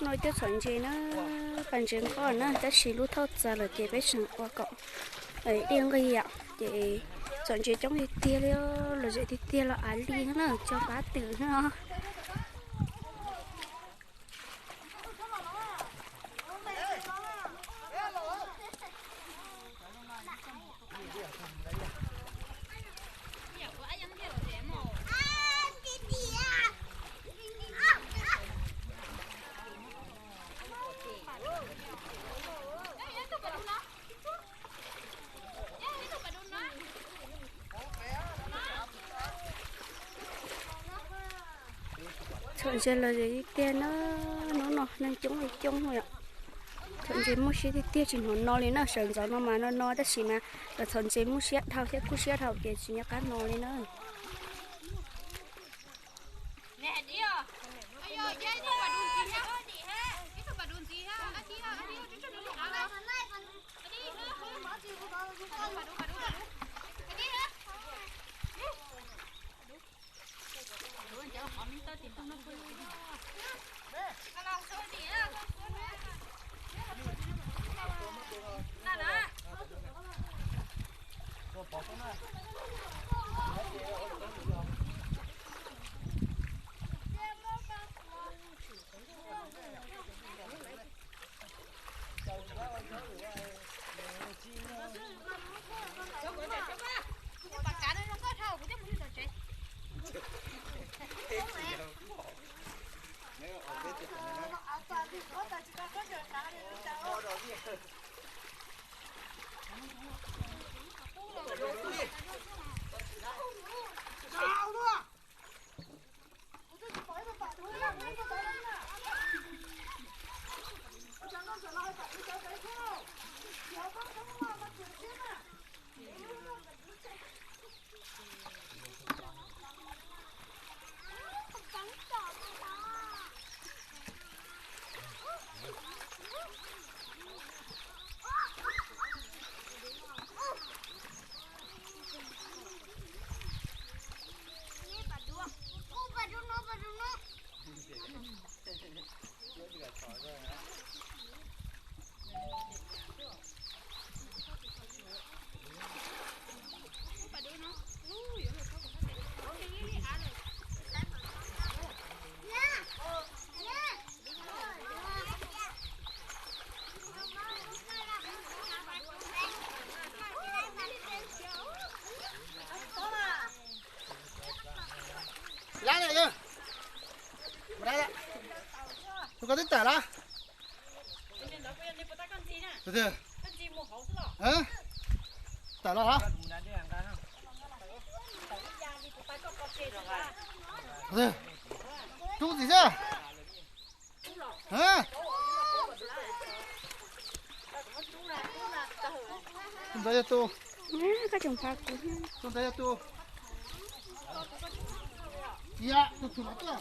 nói tới chuyện gì nó bản chân con nó ta xí lú thốt ra là cái bé sừng qua cậu ấy điên cái gì ạ thì chuyện gì trong thì tia rồi dễ thì tia là án đi nữa cho bá tử nữa chuyện gì là dễ tia nó nên chúng thì chung rồi ạ chuyện gì mua xí thì tia chỉ nó lên nó sờn gió nó mà nó đó xí mà là chuyện gì mua xí thao thế cú xí thao kia chỉ nhắc cá nó lên nữa Lá này cơ. Đây ạ. Tôi có thích tả lá. Từ từ. Hả? Tả là hả? Từ từ. Chú gì chứ? Hả? Chúng ta cho tôi. cái trồng phá cú Chúng ta cho tôi. Dạ, tôi thử nó cơ.